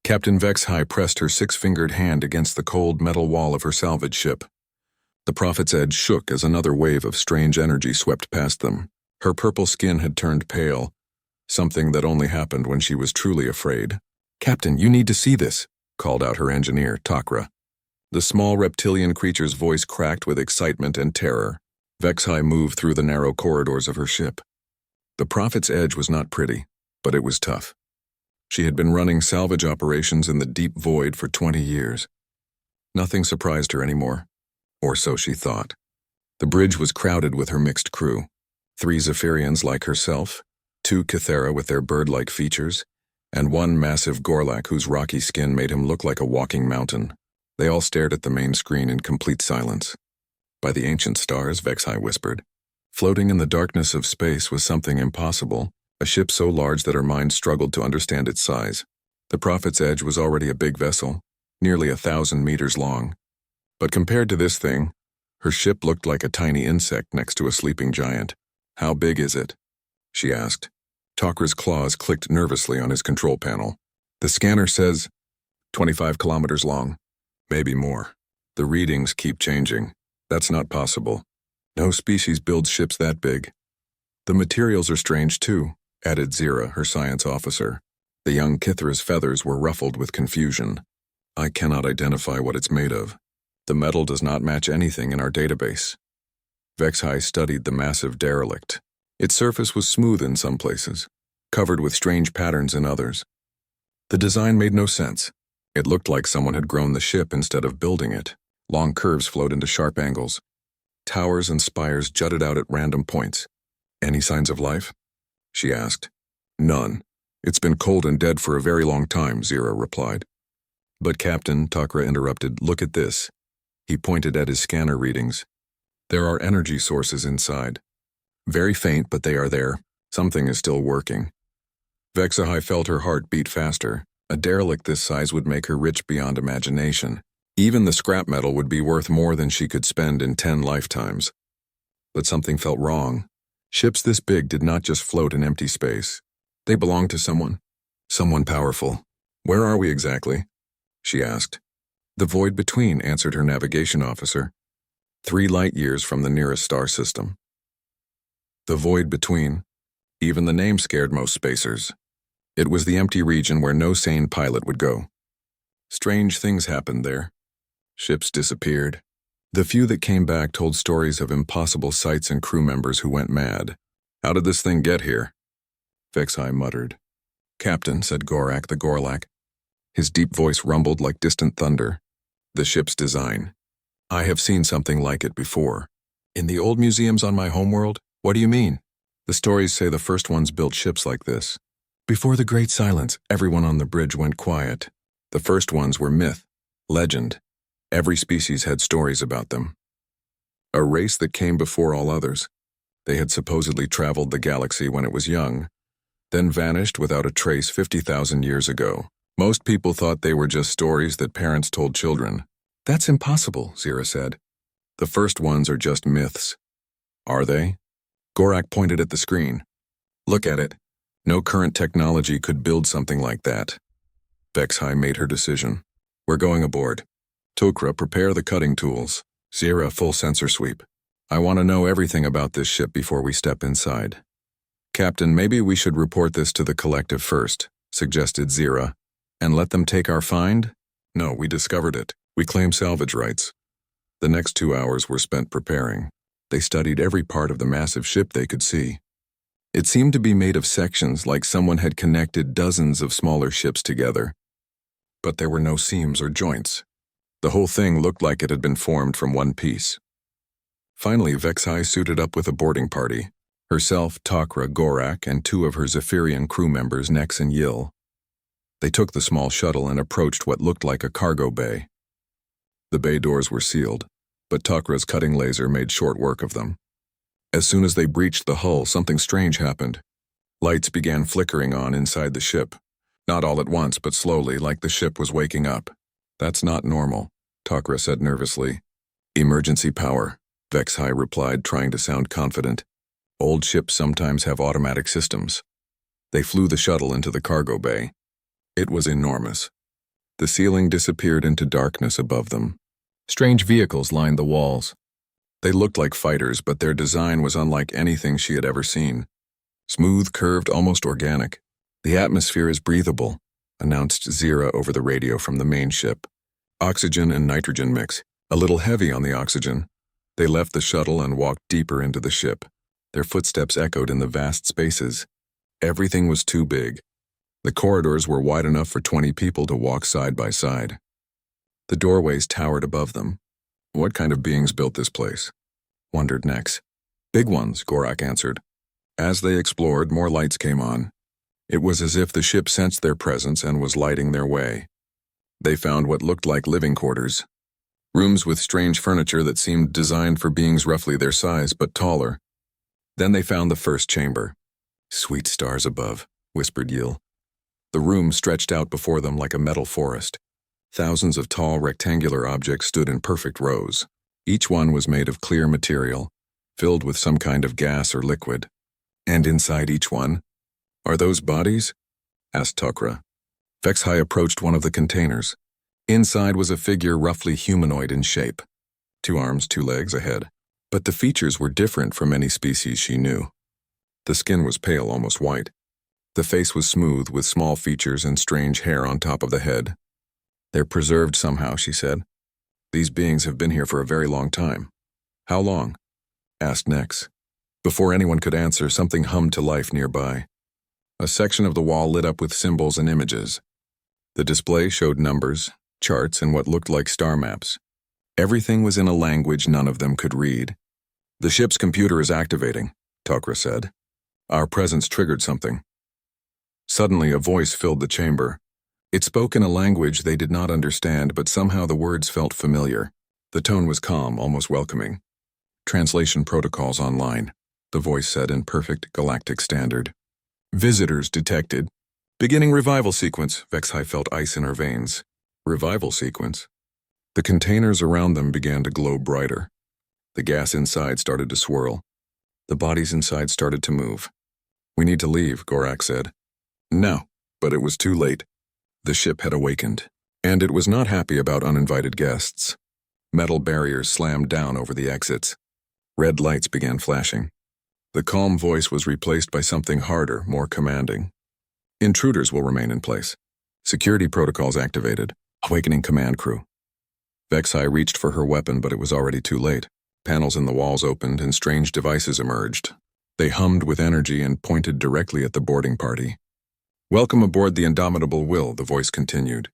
Captain Vexhai pressed her six-fingered hand against the cold metal wall of her salvage ship. The Prophet's Edge shook as another wave of strange energy swept past them. Her purple skin had turned pale, something that only happened when she was truly afraid. "Captain, you need to see this," called out her engineer, Takra. The small reptilian creature's voice cracked with excitement and terror. Vexhai moved through the narrow corridors of her ship. The Prophet's Edge was not pretty, but it was tough. She had been running salvage operations in the deep void for 20 years. Nothing surprised her anymore, or so she thought. The bridge was crowded with her mixed crew. 3 Zephyrians like herself, 2 Kythera with their bird-like features, and 1 massive Gorlak whose rocky skin made him look like a walking mountain. They all stared at the main screen in complete silence. "By the ancient stars," Vexhai whispered. Floating in the darkness of space was something impossible, a ship so large that her mind struggled to understand its size. The Prophet's Edge was already a big vessel, nearly 1,000 meters long. But compared to this thing, her ship looked like a tiny insect next to a sleeping giant. "How big is it?" she asked. Takra's claws clicked nervously on his control panel. "The scanner says 25 kilometers long. Maybe more. The readings keep changing. That's not possible. No species builds ships that big." "The materials are strange too," added Zira, her science officer. The young Kythera's feathers were ruffled with confusion. "I cannot identify what it's made of. The metal does not match anything in our database." Vexhai studied the massive derelict. Its surface was smooth in some places, covered with strange patterns in others. The design made no sense. It looked like someone had grown the ship instead of building it. Long curves flowed into sharp angles. Towers and spires jutted out at random points. "Any signs of life?" she asked. "None. It's been cold and dead for a very long time," Zira replied. "But Captain," Takra interrupted, "look at this." He pointed at his scanner readings. "There are energy sources inside. Very faint, but they are there. Something is still working." Vexhai felt her heart beat faster. A derelict this size would make her rich beyond imagination. Even the scrap metal would be worth more than she could spend in 10 lifetimes. But something felt wrong. Ships this big did not just float in empty space. They belonged to someone. Someone powerful. "Where are we exactly?" she asked. "The void between," answered her navigation officer. 3 light years from the nearest star system. The void between. Even the name scared most spacers. It was the empty region where no sane pilot would go. Strange things happened there. Ships disappeared. The few that came back told stories of impossible sights and crew members who went mad. "How did this thing get here?" Vexhai muttered. "Captain," said Gorak the Gorlak. His deep voice rumbled like distant thunder. "The ship's design. I have seen something like it before. In the old museums on my homeworld?" "What do you mean?" "The stories say the first ones built ships like this. Before the Great Silence, everyone on the bridge went quiet. The first ones were myth, legend. Every species had stories about them. A race that came before all others. They had supposedly traveled the galaxy when it was young, then vanished without a trace 50,000 years ago. Most people thought they were just stories that parents told children." "That's impossible," Zira said. "The first ones are just myths." "Are they?" Gorak pointed at the screen. "Look at it. No current technology could build something like that." Vexhai made her decision. "We're going aboard. Tokra, prepare the cutting tools. Zira, full sensor sweep. I want to know everything about this ship before we step inside." "Captain, maybe we should report this to the collective first," suggested Zira. "And let them take our find?" "No, we discovered it. We claim salvage rights." The next 2 hours were spent preparing. They studied every part of the massive ship they could see. It seemed to be made of sections, like someone had connected dozens of smaller ships together. But there were no seams or joints. The whole thing looked like it had been formed from one piece. Finally, Vexhai suited up with a boarding party. Herself, Takra, Gorak, and 2 of her Zephyrian crew members, Nex and Yil. They took the small shuttle and approached what looked like a cargo bay. The bay doors were sealed, but Takra's cutting laser made short work of them. As soon as they breached the hull, something strange happened. Lights began flickering on inside the ship. Not all at once, but slowly, like the ship was waking up. "That's not normal," Takra said nervously. "Emergency power," Vexhai replied, trying to sound confident. "Old ships sometimes have automatic systems." They flew the shuttle into the cargo bay. It was enormous. The ceiling disappeared into darkness above them. Strange vehicles lined the walls. They looked like fighters, but their design was unlike anything she had ever seen. Smooth, curved, almost organic. "The atmosphere is breathable," announced Zira over the radio from the main ship. "Oxygen and nitrogen mix, a little heavy on the oxygen." They left the shuttle and walked deeper into the ship. Their footsteps echoed in the vast spaces. Everything was too big. The corridors were wide enough for 20 people to walk side by side. The doorways towered above them. What kind of beings built this place? Wondered Nex. "Big ones," Gorak answered. As they explored, more lights came on. It was as if the ship sensed their presence and was lighting their way. They found what looked like living quarters. Rooms with strange furniture that seemed designed for beings roughly their size, but taller. Then they found the first chamber. "Sweet stars above," whispered Yil. The room stretched out before them like a metal forest. Thousands of tall rectangular objects stood in perfect rows. Each one was made of clear material, filled with some kind of gas or liquid. And inside each one, "Are those bodies?" asked Tok'ra. Vexhai approached one of the containers. Inside was a figure roughly humanoid in shape. 2 arms, 2 legs, a head. But the features were different from any species she knew. The skin was pale, almost white. The face was smooth, with small features and strange hair on top of the head. "They're preserved somehow," she said. "These beings have been here for a very long time." "How long?" asked Nex. Before anyone could answer, something hummed to life nearby. A section of the wall lit up with symbols and images. The display showed numbers, charts, and what looked like star maps. Everything was in a language none of them could read. "The ship's computer is activating," Tok'ra said. "Our presence triggered something." Suddenly, a voice filled the chamber. It spoke in a language they did not understand, but somehow the words felt familiar. The tone was calm, almost welcoming. "Translation protocols online," the voice said in perfect galactic standard. "Visitors detected. Beginning revival sequence." Vexhai felt ice in her veins. Revival sequence? The containers around them began to glow brighter. The gas inside started to swirl. The bodies inside started to move. "We need to leave," Gorak said. No, but it was too late. The ship had awakened, and it was not happy about uninvited guests. Metal barriers slammed down over the exits. Red lights began flashing. The calm voice was replaced by something harder, more commanding. "Intruders will remain in place. Security protocols activated. Awakening command crew." Vexhai reached for her weapon, but it was already too late. Panels in the walls opened and strange devices emerged. They hummed with energy and pointed directly at the boarding party. "Welcome aboard the Indomitable Will," the voice continued.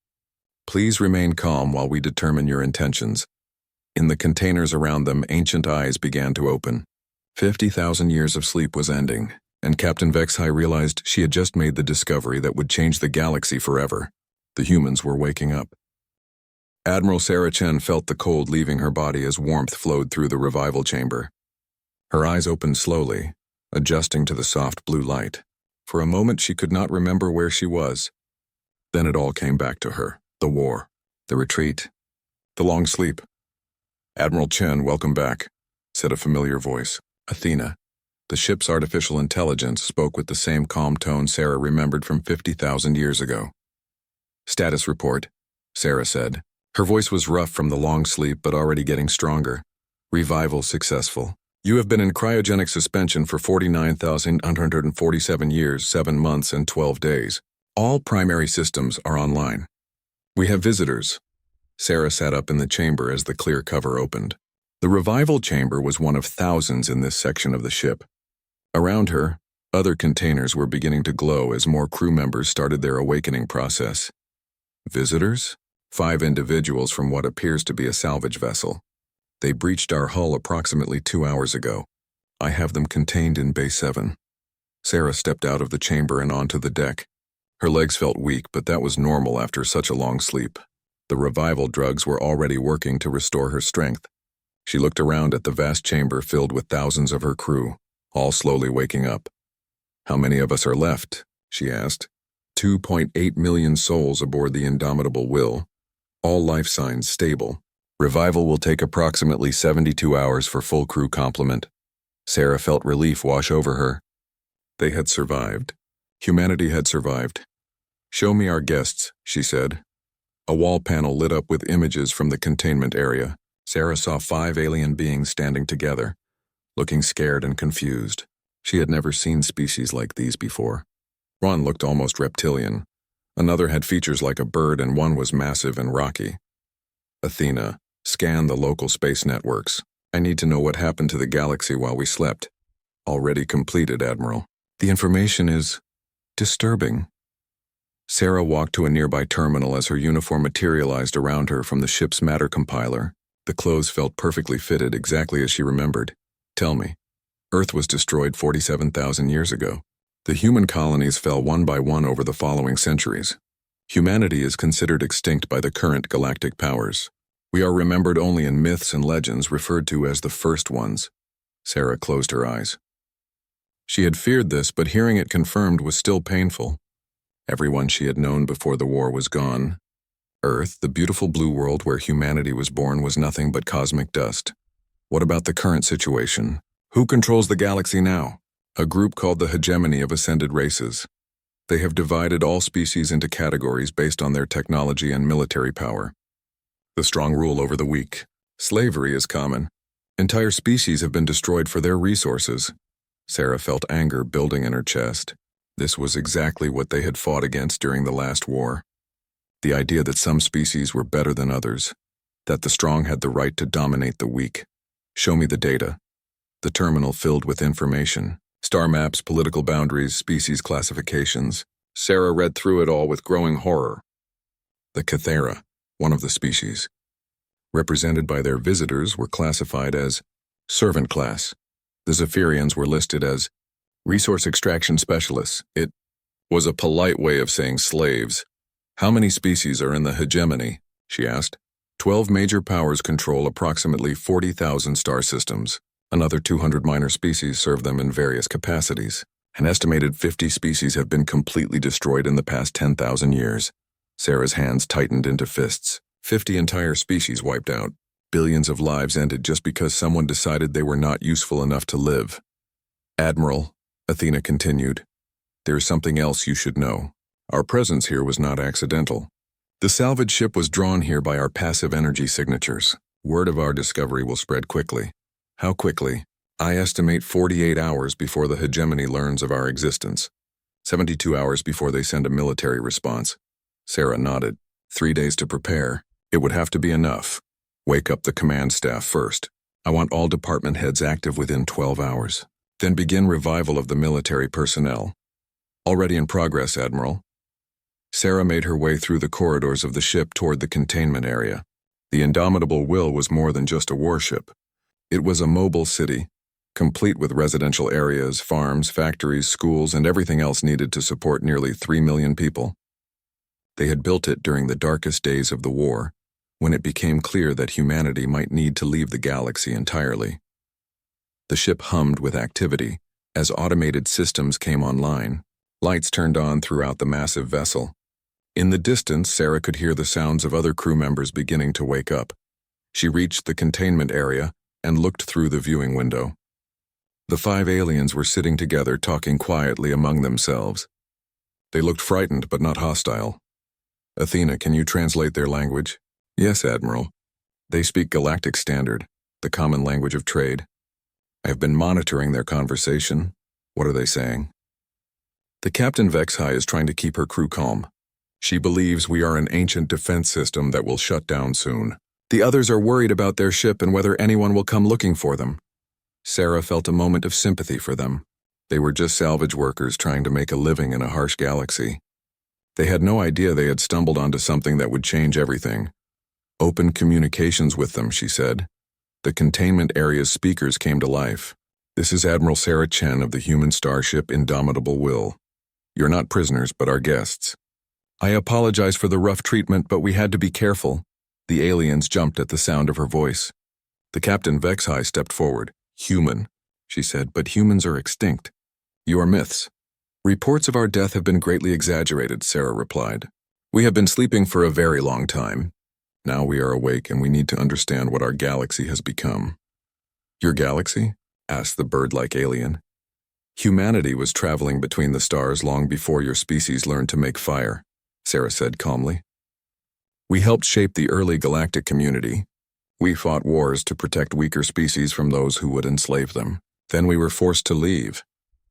"Please remain calm while we determine your intentions." In the containers around them, ancient eyes began to open. 50,000 years of sleep was ending, and Captain Vexhai realized she had just made the discovery that would change the galaxy forever. The humans were waking up. Admiral Sarah Chen felt the cold leaving her body as warmth flowed through the revival chamber. Her eyes opened slowly, adjusting to the soft blue light. For a moment she could not remember where she was. Then it all came back to her. The war, the retreat, the long sleep. "Admiral Chen, welcome back," said a familiar voice. Athena, the ship's artificial intelligence, spoke with the same calm tone Sarah remembered from 50,000 years ago. "Status report," Sarah said. Her voice was rough from the long sleep, but already getting stronger. "Revival successful. You have been in cryogenic suspension for 49,147 years, 7 months, and 12 days. All primary systems are online. We have visitors." Sarah sat up in the chamber as the clear cover opened. The revival chamber was one of thousands in this section of the ship. Around her, other containers were beginning to glow as more crew members started their awakening process. Visitors? 5 individuals from what appears to be a salvage vessel. They breached our hull approximately 2 hours ago. I have them contained in Bay 7. Sarah stepped out of the chamber and onto the deck. Her legs felt weak, but that was normal after such a long sleep. The revival drugs were already working to restore her strength. She looked around at the vast chamber filled with thousands of her crew, all slowly waking up. "How many of us are left?" she asked. 2.8 million souls aboard the Indomitable Will. All life signs stable. Revival will take approximately 72 hours for full crew complement. Sarah felt relief wash over her. They had survived. Humanity had survived. "Show me our guests," she said. A wall panel lit up with images from the containment area. Sarah saw 5 alien beings standing together, looking scared and confused. She had never seen species like these before. One looked almost reptilian. Another had features like a bird, and one was massive and rocky. Athena, scan the local space networks. I need to know what happened to the galaxy while we slept. Already completed, Admiral. The information is disturbing. Sarah walked to a nearby terminal as her uniform materialized around her from the ship's matter compiler. The clothes felt perfectly fitted, exactly as she remembered. Tell me. Earth was destroyed 47,000 years ago. The human colonies fell one by one over the following centuries. Humanity is considered extinct by the current galactic powers. We are remembered only in myths and legends referred to as the first ones. Sarah closed her eyes. She had feared this, but hearing it confirmed was still painful. Everyone she had known before the war was gone. Earth, the beautiful blue world where humanity was born, was nothing but cosmic dust. What about the current situation? Who controls the galaxy now? A group called the Hegemony of Ascended Races. They have divided all species into categories based on their technology and military power. The strong rule over the weak. Slavery is common. Entire species have been destroyed for their resources. Sarah felt anger building in her chest. This was exactly what they had fought against during the last war. The idea that some species were better than others, that the strong had the right to dominate the weak. Show me the data. The terminal filled with information. Star maps, political boundaries, species classifications. Sarah read through it all with growing horror. The Cathera, one of the species, represented by their visitors, were classified as servant class. The Zephyrians were listed as resource extraction specialists. It was a polite way of saying slaves. How many species are in the hegemony? She asked. 12 major powers control approximately 40,000 star systems. Another 200 minor species serve them in various capacities. An estimated 50 species have been completely destroyed in the past 10,000 years. Sarah's hands tightened into fists. 50 entire species wiped out. Billions of lives ended just because someone decided they were not useful enough to live. Admiral, Athena continued, there is something else you should know. Our presence here was not accidental. The salvage ship was drawn here by our passive energy signatures. Word of our discovery will spread quickly. How quickly? I estimate 48 hours before the hegemony learns of our existence. 72 hours before they send a military response. Sarah nodded. 3 days to prepare. It would have to be enough. Wake up the command staff first. I want all department heads active within 12 hours. Then begin revival of the military personnel. Already in progress, Admiral. Sarah made her way through the corridors of the ship toward the containment area. The Indomitable Will was more than just a warship. It was a mobile city, complete with residential areas, farms, factories, schools, and everything else needed to support nearly 3 million people. They had built it during the darkest days of the war, when it became clear that humanity might need to leave the galaxy entirely. The ship hummed with activity as automated systems came online. Lights turned on throughout the massive vessel. In the distance, Sarah could hear the sounds of other crew members beginning to wake up. She reached the containment area and looked through the viewing window. The 5 aliens were sitting together, talking quietly among themselves. They looked frightened but not hostile. Athena, can you translate their language? Yes, Admiral. They speak Galactic Standard, the common language of trade. I have been monitoring their conversation. What are they saying? The Captain Vexhai is trying to keep her crew calm. She believes we are an ancient defense system that will shut down soon. The others are worried about their ship and whether anyone will come looking for them. Sarah felt a moment of sympathy for them. They were just salvage workers trying to make a living in a harsh galaxy. They had no idea they had stumbled onto something that would change everything. Open communications with them, she said. The containment area's speakers came to life. This is Admiral Sarah Chen of the human starship Indomitable Will. You're not prisoners, but our guests. I apologize for the rough treatment, but we had to be careful. The aliens jumped at the sound of her voice. The Captain Vexhai stepped forward. Human, she said, but humans are extinct. You are myths. Reports of our death have been greatly exaggerated, Sarah replied. We have been sleeping for a very long time. Now we are awake and we need to understand what our galaxy has become. Your galaxy? Asked the bird-like alien. Humanity was traveling between the stars long before your species learned to make fire, Sarah said calmly. We helped shape the early galactic community. We fought wars to protect weaker species from those who would enslave them. Then we were forced to leave.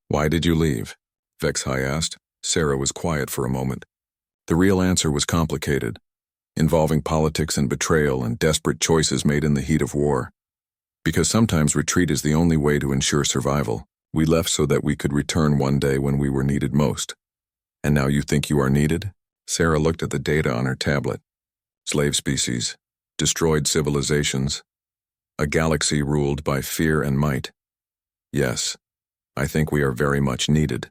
Why did you leave? HFY asked. Sarah was quiet for a moment. The real answer was complicated, involving politics and betrayal and desperate choices made in the heat of war. Because sometimes retreat is the only way to ensure survival. We left so that we could return one day when we were needed most. And now you think you are needed? Sarah looked at the data on her tablet. Slave species, destroyed civilizations, a galaxy ruled by fear and might. Yes, I think we are very much needed.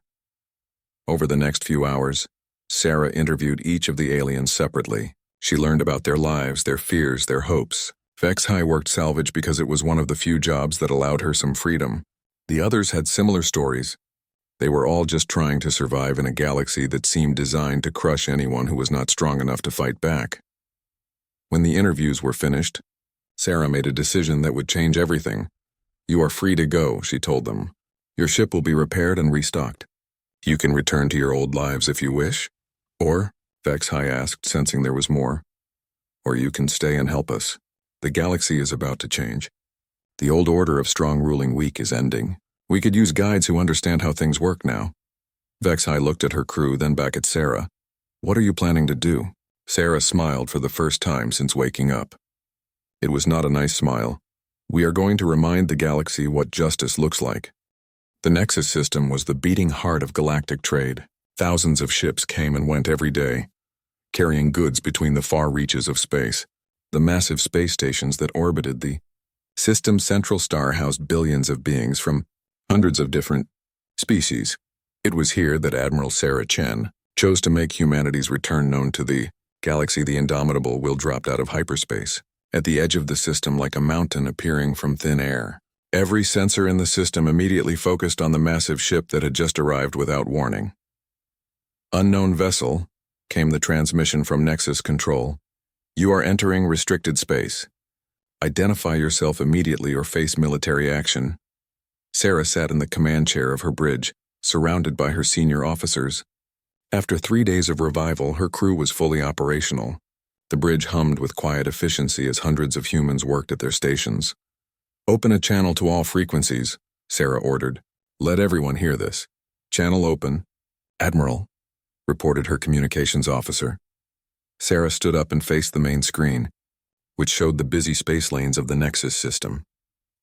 Over the next few hours, Sarah interviewed each of the aliens separately. She learned about their lives, their fears, their hopes. HFY worked salvage because it was one of the few jobs that allowed her some freedom. The others had similar stories. They were all just trying to survive in a galaxy that seemed designed to crush anyone who was not strong enough to fight back. When the interviews were finished, Sarah made a decision that would change everything. You are free to go, she told them. Your ship will be repaired and restocked. You can return to your old lives if you wish. Or, HFY asked, sensing there was more. Or you can stay and help us. The galaxy is about to change. The old order of strong ruling weak is ending. We could use guides who understand how things work now. HFY looked at her crew, then back at Sarah. What are you planning to do? Sarah smiled for the first time since waking up. It was not a nice smile. We are going to remind the galaxy what justice looks like. The Nexus system was the beating heart of galactic trade. Thousands of ships came and went every day, carrying goods between the far reaches of space. The massive space stations that orbited the system's central star housed billions of beings from hundreds of different species. It was here that Admiral Sarah Chen chose to make humanity's return known to the galaxy. The indomitable will dropped out of hyperspace, at the edge of the system like a mountain appearing from thin air. Every sensor in the system immediately focused on the massive ship that had just arrived without warning. Unknown vessel, came the transmission from Nexus Control. You are entering restricted space. Identify yourself immediately or face military action. Sarah sat in the command chair of her bridge, surrounded by her senior officers. After 3 days of revival, her crew was fully operational. The bridge hummed with quiet efficiency as hundreds of humans worked at their stations. Open a channel to all frequencies, Sarah ordered. Let everyone hear this. Channel open. Admiral, reported her communications officer. Sarah stood up and faced the main screen, which showed the busy space lanes of the Nexus system.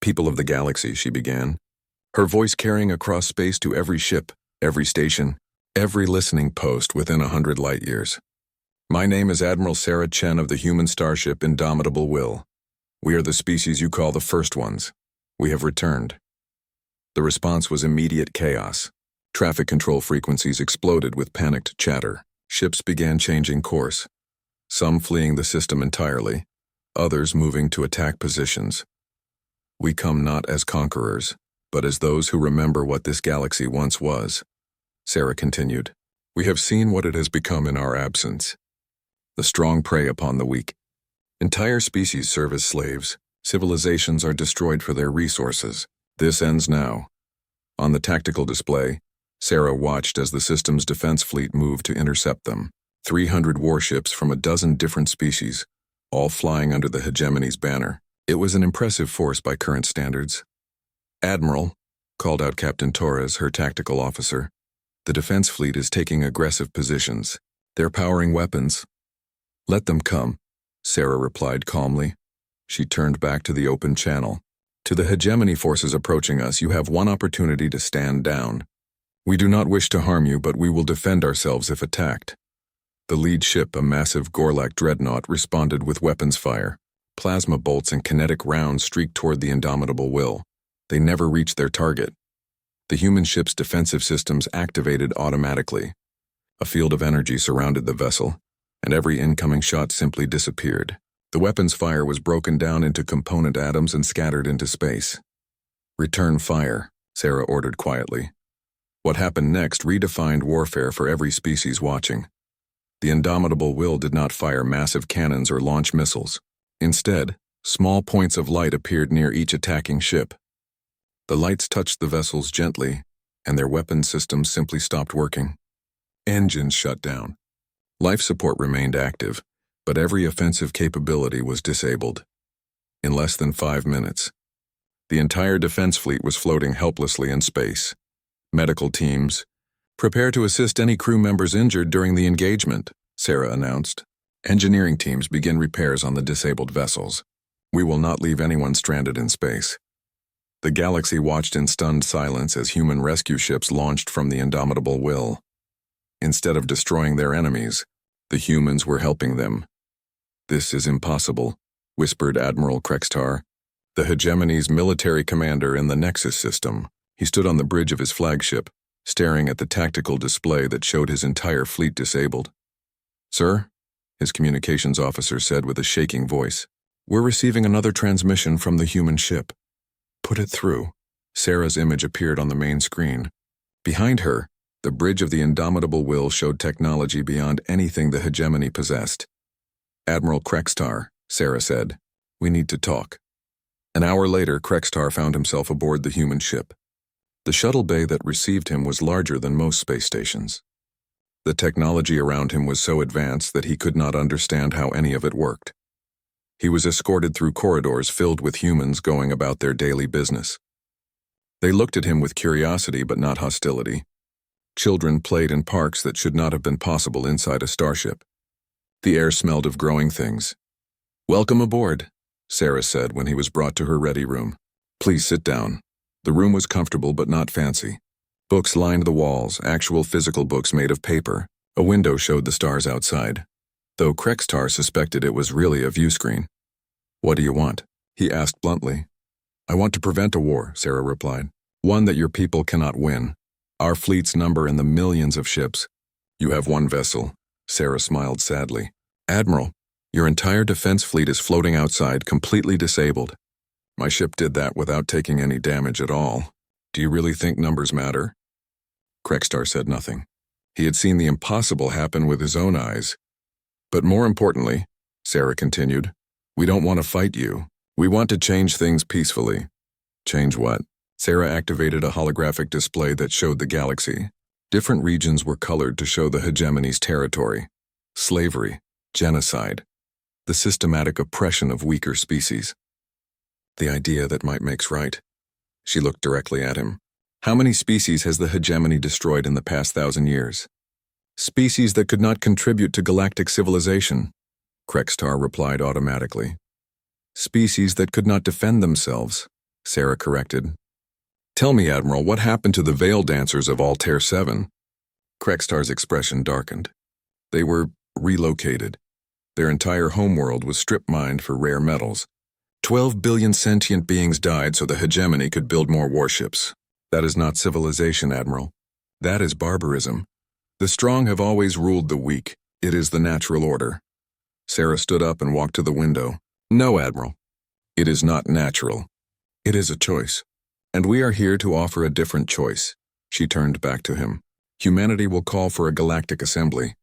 People of the galaxy, she began, her voice carrying across space to every ship, every station, every listening post within 100 light-years. My name is Admiral Sarah Chen of the human starship Indomitable Will. We are the species you call the First Ones. We have returned. The response was immediate chaos. Traffic control frequencies exploded with panicked chatter. Ships began changing course, some fleeing the system entirely, others moving to attack positions. We come not as conquerors, but as those who remember what this galaxy once was. Sarah continued. We have seen what it has become in our absence. The strong prey upon the weak. Entire species serve as slaves. Civilizations are destroyed for their resources. This ends now. On the tactical display, Sarah watched as the system's defense fleet moved to intercept them. 300 warships from a dozen different species, all flying under the hegemony's banner. It was an impressive force by current standards. Admiral, called out Captain Torres, her tactical officer. The defense fleet is taking aggressive positions. They're powering weapons. Let them come, Sarah replied calmly. She turned back to the open channel. To the hegemony forces approaching us, you have one opportunity to stand down. We do not wish to harm you, but we will defend ourselves if attacked. The lead ship, a massive Gorlak dreadnought, responded with weapons fire. Plasma bolts and kinetic rounds streaked toward the Indomitable Will. They never reached their target. The human ship's defensive systems activated automatically. A field of energy surrounded the vessel, and every incoming shot simply disappeared. The weapons fire was broken down into component atoms and scattered into space. Return fire, Sarah ordered quietly. What happened next redefined warfare for every species watching. The Indomitable Will did not fire massive cannons or launch missiles. Instead, small points of light appeared near each attacking ship. The lights touched the vessels gently, and their weapon systems simply stopped working. Engines shut down. Life support remained active, but every offensive capability was disabled. In less than 5 minutes, the entire defense fleet was floating helplessly in space. Medical teams, prepare to assist any crew members injured during the engagement, Sarah announced. Engineering teams begin repairs on the disabled vessels. We will not leave anyone stranded in space. The galaxy watched in stunned silence as human rescue ships launched from the indomitable will. Instead of destroying their enemies, the humans were helping them. "This is impossible," whispered Admiral Krextar, the hegemony's military commander in the Nexus system. He stood on the bridge of his flagship, staring at the tactical display that showed his entire fleet disabled. "Sir," his communications officer said with a shaking voice, "we're receiving another transmission from the human ship." "Put it through." Sarah's image appeared on the main screen. Behind her, the bridge of the indomitable will showed technology beyond anything the hegemony possessed. "Admiral Krextar," Sarah said, "we need to talk." An hour later, Krextar found himself aboard the human ship. The shuttle bay that received him was larger than most space stations. The technology around him was so advanced that he could not understand how any of it worked. He was escorted through corridors filled with humans going about their daily business. They looked at him with curiosity but not hostility. Children played in parks that should not have been possible inside a starship. The air smelled of growing things. "Welcome aboard," Sarah said when he was brought to her ready room. "Please sit down." The room was comfortable but not fancy. Books lined the walls, actual physical books made of paper. A window showed the stars outside, though Krextar suspected it was really a view screen. "What do you want?" he asked bluntly. "I want to prevent a war," Sarah replied. "One that your people cannot win. Our fleets number in the millions of ships." "You have one vessel," Sarah smiled sadly. "Admiral, your entire defense fleet is floating outside, completely disabled. My ship did that without taking any damage at all. Do you really think numbers matter?" Krextar said nothing. He had seen the impossible happen with his own eyes. "But more importantly," Sarah continued, "we don't want to fight you. We want to change things peacefully." "Change what?" Sarah activated a holographic display that showed the galaxy. Different regions were colored to show the hegemony's territory. Slavery, genocide, the systematic oppression of weaker species. "The idea that might makes right." She looked directly at him. "How many species has the hegemony destroyed in the past 1,000 years? Species that could not contribute to galactic civilization," Krextar replied automatically. "Species that could not defend themselves," Sarah corrected. "Tell me, Admiral, what happened to the Veil Dancers of Altair 7? Krextar's expression darkened. "They were relocated. Their entire homeworld was strip-mined for rare metals. 12 billion sentient beings died so the hegemony could build more warships. That is not civilization, Admiral. That is barbarism. The strong have always ruled the weak. It is the natural order." Sarah stood up and walked to the window. "No, Admiral. It is not natural. It is a choice. And we are here to offer a different choice." She turned back to him. "Humanity will call for a galactic assembly.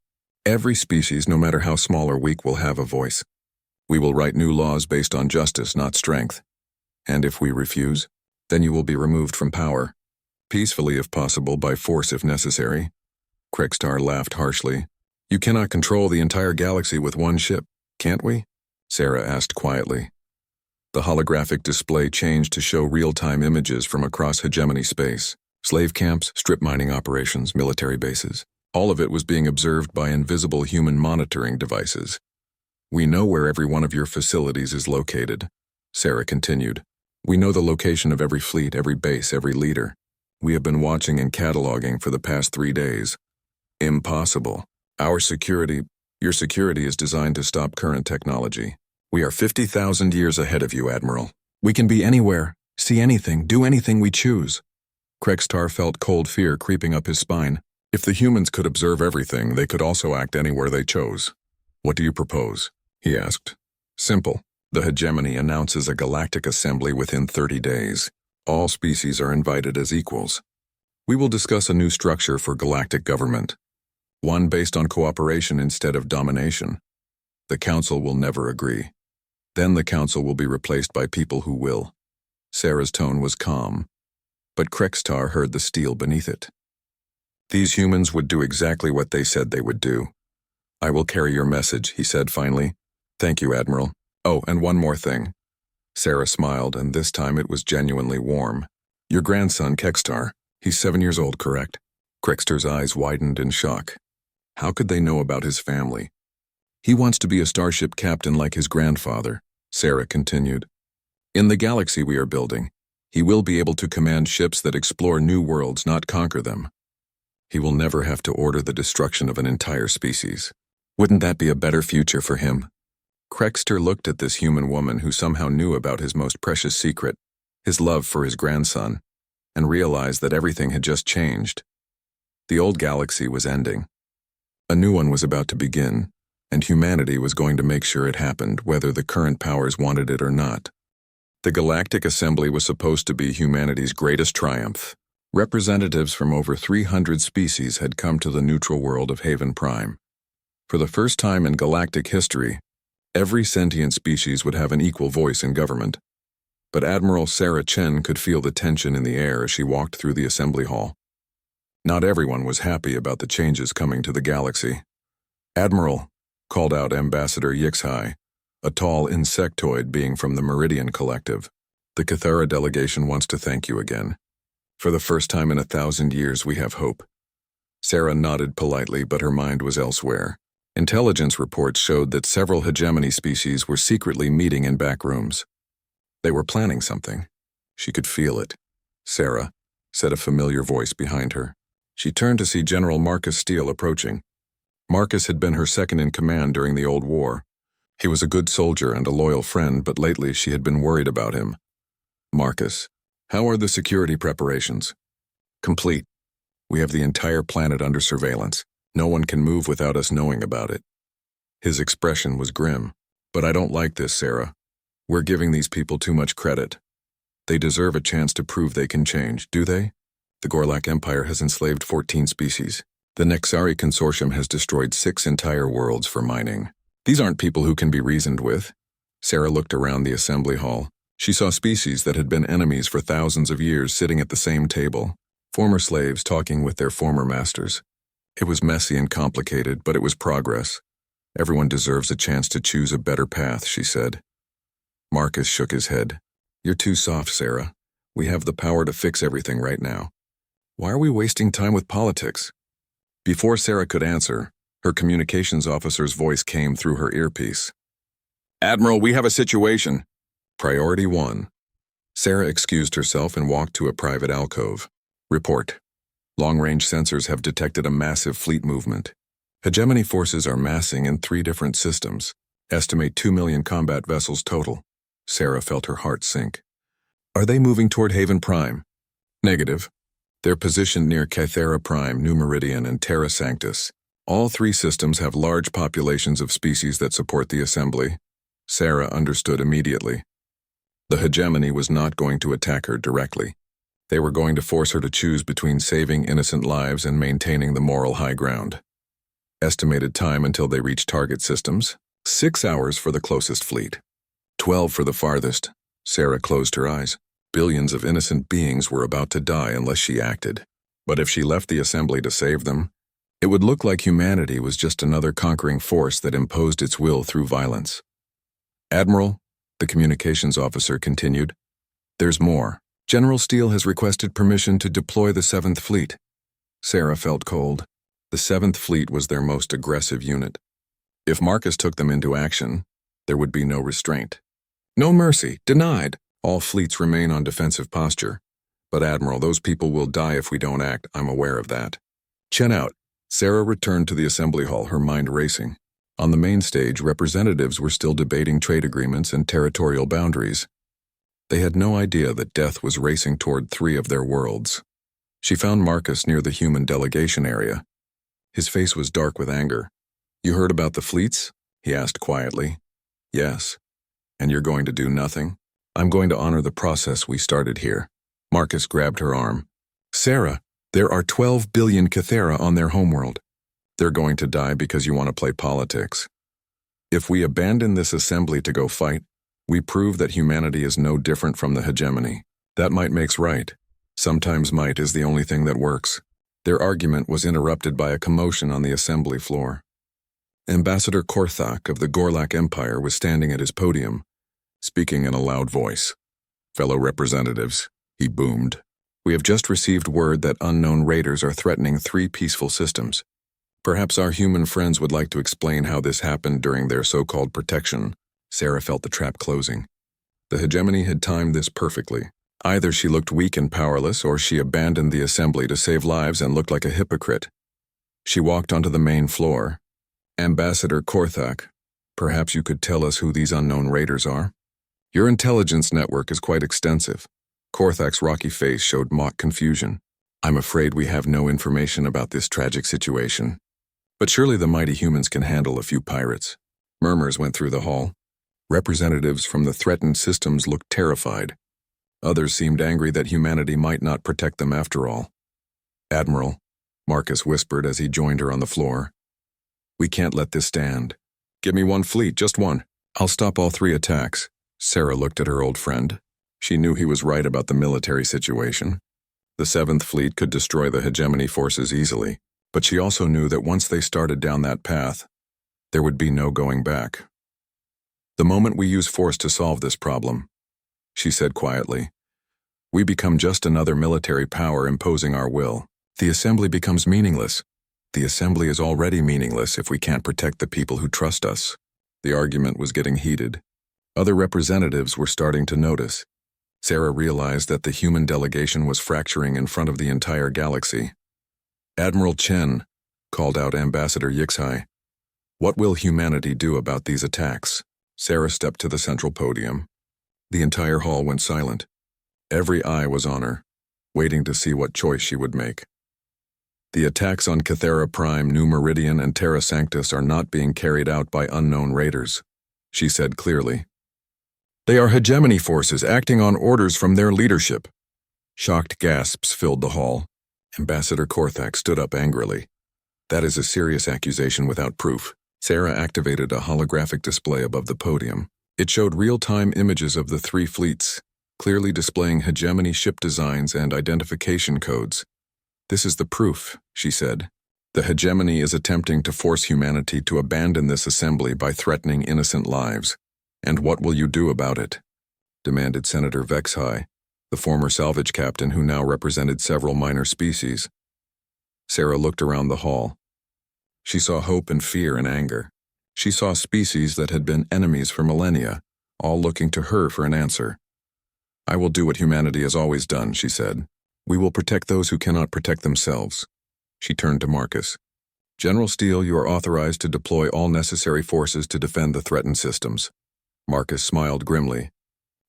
Every species, no matter how small or weak, will have a voice. We will write new laws based on justice, not strength. And if we refuse, then you will be removed from power. Peacefully if possible, by force if necessary." Krextar laughed harshly. "You cannot control the entire galaxy with one ship, can't we?" Sarah asked quietly. The holographic display changed to show real-time images from across hegemony space. Slave camps, strip mining operations, military bases. All of it was being observed by invisible human monitoring devices. "We know where every one of your facilities is located," Sarah continued. "We know the location of every fleet, every base, every leader. We have been watching and cataloging for the past 3 days. Impossible. Your security is designed to stop current technology. We are 50,000 years ahead of you, Admiral. We can be anywhere, see anything, do anything we choose." Krextar felt cold fear creeping up his spine. If the humans could observe everything, they could also act anywhere they chose. "What do you propose?" he asked. "Simple. The hegemony announces a galactic assembly within 30 days. All species are invited as equals. We will discuss a new structure for galactic government. One based on cooperation instead of domination. The Council will never agree. Then the Council will be replaced by people who will." Sarah's tone was calm, but Krextar heard the steel beneath it. "These humans would do exactly what they said they would do. "I will carry your message," he said finally. "Thank you, Admiral. Oh, and one more thing." Sarah smiled, and this time it was genuinely warm. "Your grandson, Kextar. He's 7 years old, correct?" Krexter's eyes widened in shock. How could they know about his family? "He wants to be a starship captain like his grandfather," Sarah continued. "In the galaxy we are building, he will be able to command ships that explore new worlds, not conquer them. He will never have to order the destruction of an entire species. Wouldn't that be a better future for him?" Krexter looked at this human woman who somehow knew about his most precious secret, his love for his grandson, and realized that everything had just changed. The old galaxy was ending. A new one was about to begin, and humanity was going to make sure it happened, whether the current powers wanted it or not. The Galactic Assembly was supposed to be humanity's greatest triumph. Representatives from over 300 species had come to the neutral world of Haven Prime. For the first time in galactic history, every sentient species would have an equal voice in government. But Admiral Sarah Chen could feel the tension in the air as she walked through the assembly hall. Not everyone was happy about the changes coming to the galaxy. "Admiral," called out Ambassador Yixhai, a tall insectoid being from the Meridian Collective, "the Cathara delegation wants to thank you again. For the first time in 1,000 years we have hope." Sarah nodded politely, but her mind was elsewhere. Intelligence reports showed that several hegemony species were secretly meeting in back rooms. They were planning something. She could feel it. "Sarah," said a familiar voice behind her. She turned to see General Marcus Steele approaching. Marcus had been her second-in-command during the Old War. He was a good soldier and a loyal friend, but lately she had been worried about him. "Marcus, how are the security preparations?" "Complete. We have the entire planet under surveillance. No one can move without us knowing about it." His expression was grim. "But I don't like this, Sarah. We're giving these people too much credit. They deserve a chance to prove they can change, do they? The Gorlak Empire has enslaved 14 species. The Nexari Consortium has destroyed 6 entire worlds for mining. These aren't people who can be reasoned with." Sarah looked around the assembly hall. She saw species that had been enemies for thousands of years sitting at the same table, former slaves talking with their former masters. It was messy and complicated, but it was progress. "Everyone deserves a chance to choose a better path," she said. Marcus shook his head. "You're too soft, Sarah. We have the power to fix everything right now. Why are we wasting time with politics?" Before Sarah could answer, her communications officer's voice came through her earpiece. "Admiral, we have a situation." Priority 1. Sarah excused herself and walked to a private alcove. "Report. Long-range sensors have detected a massive fleet movement. Hegemony forces are massing in 3 different systems. Estimate 2 million combat vessels total." Sarah felt her heart sink. "Are they moving toward Haven Prime?" "Negative. They're positioned near Cathara Prime, New Meridian, and Terra Sanctus. All 3 systems have large populations of species that support the assembly." Sarah understood immediately. The hegemony was not going to attack her directly. They were going to force her to choose between saving innocent lives and maintaining the moral high ground. Estimated time until they reach target systems: 6 hours for the closest fleet. 12 for the farthest. Sarah closed her eyes. Billions of innocent beings were about to die unless she acted. But if she left the assembly to save them, it would look like humanity was just another conquering force that imposed its will through violence. "Admiral," the communications officer continued, "there's more. General Steele has requested permission to deploy the 7th Fleet." Sarah felt cold. The 7th Fleet was their most aggressive unit. If Marcus took them into action, there would be no restraint. "No mercy. Denied. All fleets remain on defensive posture. But Admiral, those people will die if we don't act. I'm aware of that." "Chen out." Sarah returned to the assembly hall, her mind racing. On the main stage, representatives were still debating trade agreements and territorial boundaries. They had no idea that death was racing toward 3 of their worlds. She found Marcus near the human delegation area. His face was dark with anger. "You heard about the fleets?" he asked quietly. "Yes." "And you're going to do nothing?" "I'm going to honor the process we started here." Marcus grabbed her arm. "Sarah, there are 12 billion Cathara on their homeworld. They're going to die because you want to play politics. If we abandon this assembly to go fight, we prove that humanity is no different from the hegemony. That might makes right. Sometimes might is the only thing that works." Their argument was interrupted by a commotion on the assembly floor. Ambassador Korthak of the Gorlak Empire was standing at his podium, speaking in a loud voice. "Fellow representatives," he boomed, "we have just received word that unknown raiders are threatening 3 peaceful systems. Perhaps our human friends would like to explain how this happened during their so-called protection." Sarah felt the trap closing. The hegemony had timed this perfectly. Either she looked weak and powerless, or she abandoned the assembly to save lives and looked like a hypocrite. She walked onto the main floor. "Ambassador Korthak, perhaps you could tell us who these unknown raiders are? Your intelligence network is quite extensive." Korthak's rocky face showed mock confusion. "I'm afraid we have no information about this tragic situation. But surely the mighty humans can handle a few pirates." Murmurs went through the hall. Representatives from the threatened systems looked terrified. Others seemed angry that humanity might not protect them after all. "Admiral," Marcus whispered as he joined her on the floor, "we can't let this stand. Give me 1 fleet, just 1. I'll stop all 3 attacks." Sarah looked at her old friend. She knew he was right about the military situation. The 7th Fleet could destroy the hegemony forces easily, but she also knew that once they started down that path, there would be no going back. "The moment we use force to solve this problem," she said quietly, "we become just another military power imposing our will. The assembly becomes meaningless. The assembly is already meaningless if we can't protect the people who trust us." The argument was getting heated. Other representatives were starting to notice. Sarah realized that the human delegation was fracturing in front of the entire galaxy. "Admiral Chen," called out Ambassador Yixai, "what will humanity do about these attacks?" Sarah stepped to the central podium. The entire hall went silent. Every eye was on her, waiting to see what choice she would make. "The attacks on Cathera Prime, New Meridian, and Terra Sanctus are not being carried out by unknown raiders," she said clearly. "They are hegemony forces acting on orders from their leadership." Shocked gasps filled the hall. Ambassador Korthak stood up angrily. "That is a serious accusation without proof." Sarah activated a holographic display above the podium. It showed real-time images of the 3 fleets, clearly displaying hegemony ship designs and identification codes. "This is the proof," she said. "The hegemony is attempting to force humanity to abandon this assembly by threatening innocent lives. And what will you do about it?" demanded Senator Vexhai, the former salvage captain who now represented several minor species. Sarah looked around the hall. She saw hope and fear and anger. She saw species that had been enemies for millennia, all looking to her for an answer. "I will do what humanity has always done," she said. "We will protect those who cannot protect themselves." She turned to Marcus. "General Steele, you are authorized to deploy all necessary forces to defend the threatened systems." Marcus smiled grimly.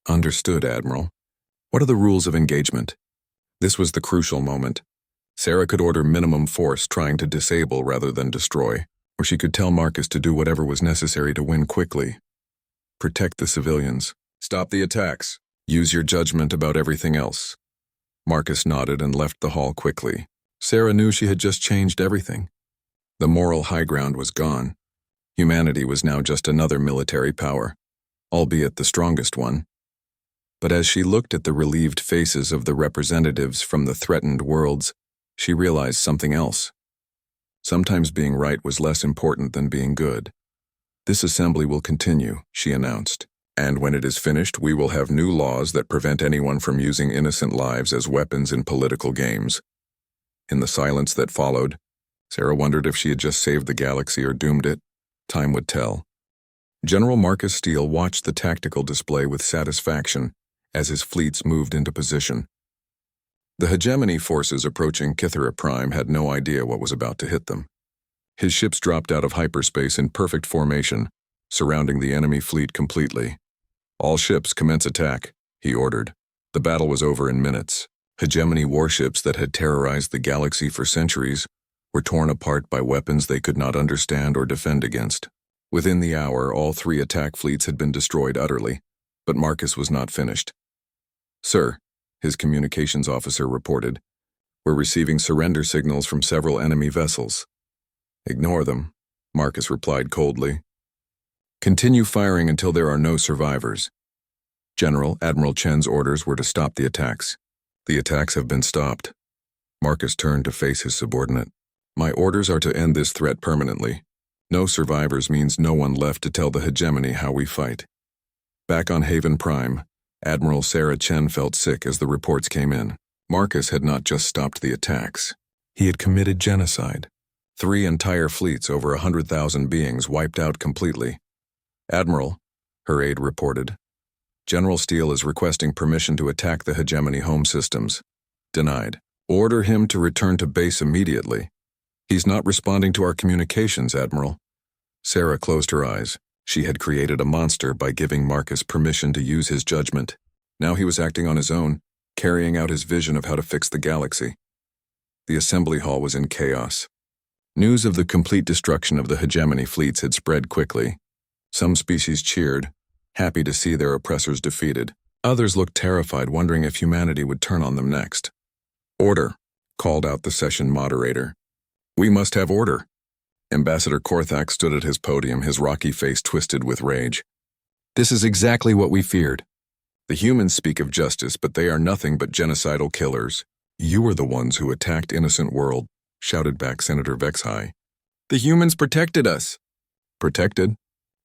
"Understood, Admiral. What are the rules of engagement?" This was the crucial moment. Sarah could order minimum force, trying to disable rather than destroy, or she could tell Marcus to do whatever was necessary to win quickly. "Protect the civilians. Stop the attacks. Use your judgment about everything else." Marcus nodded and left the hall quickly. Sarah knew she had just changed everything. The moral high ground was gone. Humanity was now just another military power, albeit the strongest one. But as she looked at the relieved faces of the representatives from the threatened worlds, she realized something else. Sometimes being right was less important than being good. "This assembly will continue," she announced, "and when it is finished, we will have new laws that prevent anyone from using innocent lives as weapons in political games." In the silence that followed, Sarah wondered if she had just saved the galaxy or doomed it. Time would tell. General Marcus Steele watched the tactical display with satisfaction as his fleets moved into position. The hegemony forces approaching Cathera Prime had no idea what was about to hit them. His ships dropped out of hyperspace in perfect formation, surrounding the enemy fleet completely. "All ships commence attack," he ordered. The battle was over in minutes. Hegemony warships that had terrorized the galaxy for centuries were torn apart by weapons they could not understand or defend against. Within the hour, all 3 attack fleets had been destroyed utterly, but Marcus was not finished. "Sir," his communications officer reported, "we're receiving surrender signals from several enemy vessels." "Ignore them," Marcus replied coldly. "Continue firing until there are no survivors." General, Admiral Chen's orders were to stop the attacks. "The attacks have been stopped." Marcus turned to face his subordinate. "My orders are to end this threat permanently. No survivors means no one left to tell the hegemony how we fight. Back on Haven Prime, Admiral Sarah Chen felt sick as the reports came in. Marcus had not just stopped the attacks. He had committed genocide. 3 entire fleets, over 100,000 beings, wiped out completely. Admiral, her aide reported, General Steele is requesting permission to attack the hegemony home systems. Denied. Order him to return to base immediately. He's not responding to our communications, Admiral. Sarah closed her eyes. She had created a monster by giving Marcus permission to use his judgment. Now he was acting on his own, carrying out his vision of how to fix the galaxy. The assembly hall was in chaos. News of the complete destruction of the hegemony fleets had spread quickly. Some species cheered, happy to see their oppressors defeated. Others looked terrified, wondering if humanity would turn on them next. Order, called out the session moderator. We must have order. Ambassador Korthak stood at his podium, his rocky face twisted with rage. This is exactly what we feared. The humans speak of justice, but they are nothing but genocidal killers. You are the ones who attacked innocent world, shouted back Senator Vexhai. The humans protected us. Protected?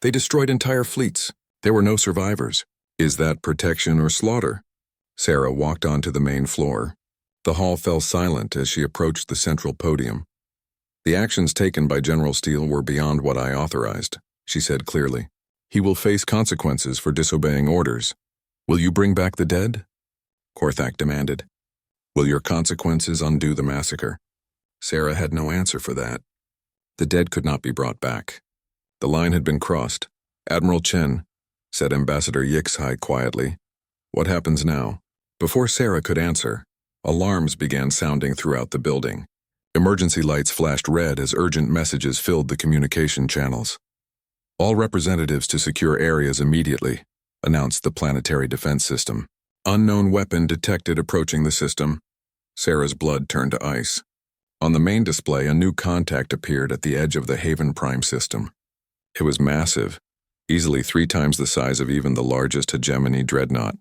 They destroyed entire fleets. There were no survivors. Is that protection or slaughter? Sarah walked onto the main floor. The hall fell silent as she approached the central podium. The actions taken by General Steele were beyond what I authorized, she said clearly. He will face consequences for disobeying orders. Will you bring back the dead? Korthak demanded. Will your consequences undo the massacre? Sarah had no answer for that. The dead could not be brought back. The line had been crossed. Admiral Chen, said Ambassador Yixhai quietly. What happens now? Before Sarah could answer, alarms began sounding throughout the building. Emergency lights flashed red as urgent messages filled the communication channels. All representatives to secure areas immediately, announced the planetary defense system. Unknown weapon detected approaching the system. Sarah's blood turned to ice. On the main display, a new contact appeared at the edge of the Haven Prime system. It was massive, easily 3 times the size of even the largest hegemony dreadnought.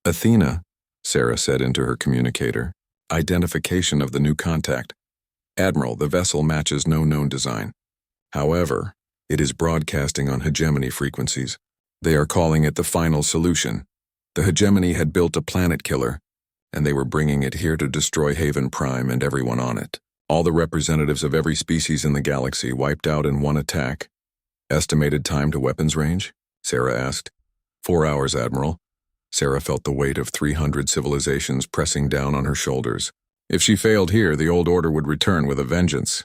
Athena, Sarah said into her communicator. Identification of the new contact. Admiral, the vessel matches no known design. However, it is broadcasting on hegemony frequencies. They are calling it the final solution. The hegemony had built a planet killer, and they were bringing it here to destroy Haven Prime and everyone on it. All the representatives of every species in the galaxy wiped out in one attack. Estimated time to weapons range? Sarah asked. 4 hours, Admiral. Sarah felt the weight of 300 civilizations pressing down on her shoulders. If she failed here, the old order would return with a vengeance.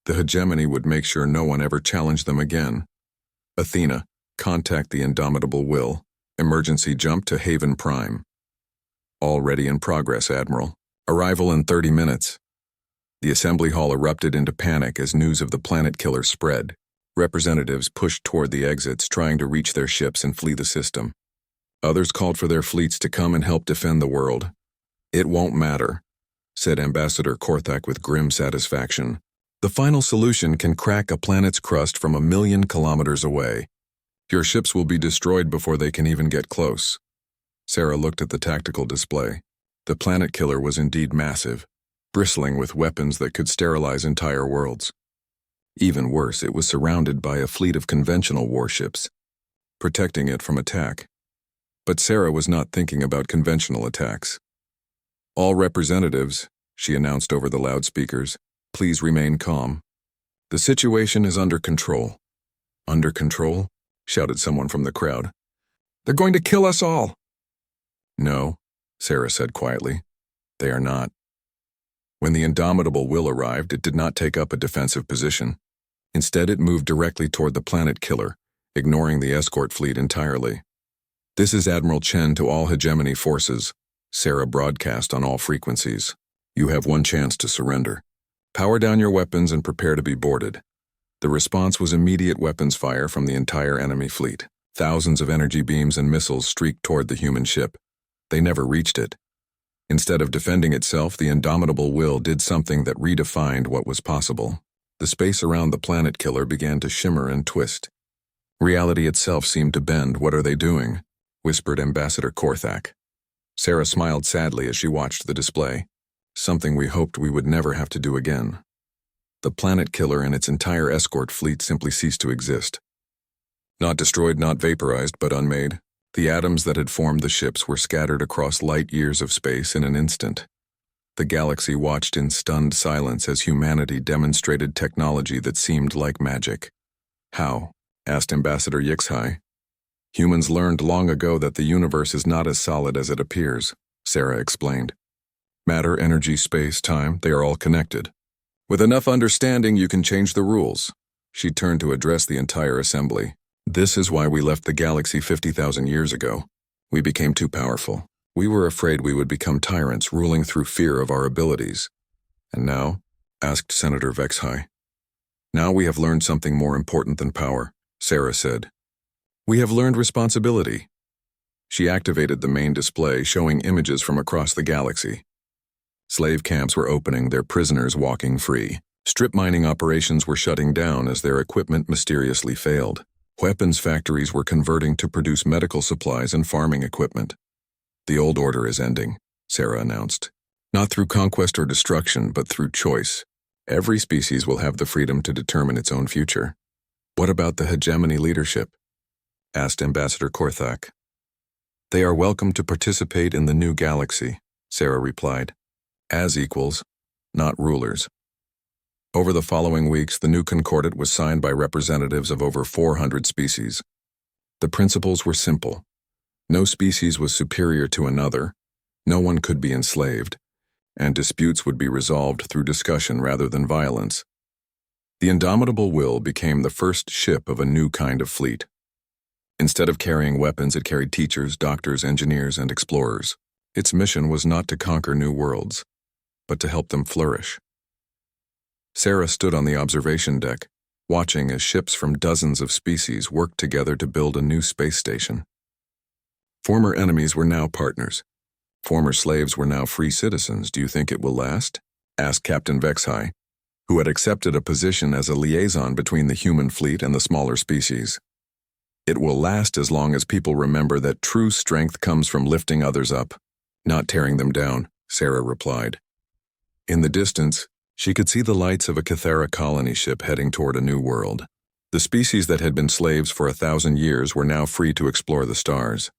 The hegemony would make sure no one ever challenged them again. Athena, contact the indomitable will. Emergency jump to Haven Prime. Already in progress, Admiral. Arrival in 30 minutes. The assembly hall erupted into panic as news of the planet killer spread. Representatives pushed toward the exits, trying to reach their ships and flee the system. Others called for their fleets to come and help defend the world. It won't matter, said Ambassador Korthak with grim satisfaction. The final solution can crack a planet's crust from 1,000,000 kilometers away. Your ships will be destroyed before they can even get close. Sarah looked at the tactical display. The planet killer was indeed massive, bristling with weapons that could sterilize entire worlds. Even worse, it was surrounded by a fleet of conventional warships, protecting it from attack. But Sarah was not thinking about conventional attacks. All representatives, she announced over the loudspeakers, please remain calm. The situation is under control. Under control? Shouted someone from the crowd. They're going to kill us all. No, Sarah said quietly. They are not. When the indomitable will arrived, it did not take up a defensive position. Instead, it moved directly toward the planet killer, ignoring the escort fleet entirely. This is Admiral Chen to all hegemony forces. Sarah broadcast on all frequencies. You have one chance to surrender. Power down your weapons and prepare to be boarded. The response was immediate weapons fire from the entire enemy fleet. Thousands of energy beams and missiles streaked toward the human ship. They never reached it. Instead of defending itself, the indomitable will did something that redefined what was possible. The space around the planet killer began to shimmer and twist. Reality itself seemed to bend. What are they doing? Whispered Ambassador Korthak. Sarah smiled sadly as she watched the display. Something we hoped we would never have to do again. The planet killer and its entire escort fleet simply ceased to exist. Not destroyed, not vaporized, but unmade, the atoms that had formed the ships were scattered across light years of space in an instant. The galaxy watched in stunned silence as humanity demonstrated technology that seemed like magic. How? Asked Ambassador Yixhai. Humans learned long ago that the universe is not as solid as it appears, Sarah explained. Matter, energy, space, time, they are all connected. With enough understanding, you can change the rules. She turned to address the entire assembly. This is why we left the galaxy 50,000 years ago. We became too powerful. We were afraid we would become tyrants, ruling through fear of our abilities. And now? Asked Senator Vexhai. Now we have learned something more important than power, Sarah said. We have learned responsibility. She activated the main display, showing images from across the galaxy. Slave camps were opening, their prisoners walking free. Strip mining operations were shutting down as their equipment mysteriously failed. Weapons factories were converting to produce medical supplies and farming equipment. The old order is ending, Sarah announced. Not through conquest or destruction, but through choice. Every species will have the freedom to determine its own future. What about the hegemony leadership? Asked Ambassador Korthak. They are welcome to participate in the new galaxy, Sarah replied. As equals, not rulers. Over the following weeks, the new concordat was signed by representatives of over 400 species. The principles were simple. No species was superior to another, no one could be enslaved, and disputes would be resolved through discussion rather than violence. The Indomitable Will became the first ship of a new kind of fleet. Instead of carrying weapons, it carried teachers, doctors, engineers, and explorers. Its mission was not to conquer new worlds, but to help them flourish. Sarah stood on the observation deck, watching as ships from dozens of species worked together to build a new space station. Former enemies were now partners. Former slaves were now free citizens. Do you think it will last? Asked Captain Vexhai, who had accepted a position as a liaison between the human fleet and the smaller species. It will last as long as people remember that true strength comes from lifting others up, not tearing them down, Sarah replied. In the distance, she could see the lights of a Cathara colony ship heading toward a new world. The species that had been slaves for 1,000 years were now free to explore the stars.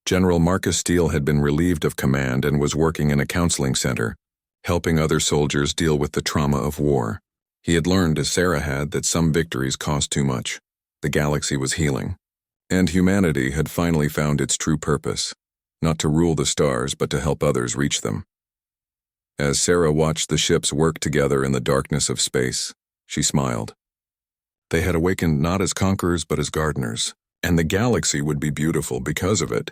General Marcus Steele had been relieved of command and was working in a counseling center, helping other soldiers deal with the trauma of war. He had learned, as Sarah had, that some victories cost too much. The galaxy was healing, and humanity had finally found its true purpose, not to rule the stars but to help others reach them. As Sarah watched the ships work together in the darkness of space, she smiled. They had awakened not as conquerors but as gardeners, and the galaxy would be beautiful because of it.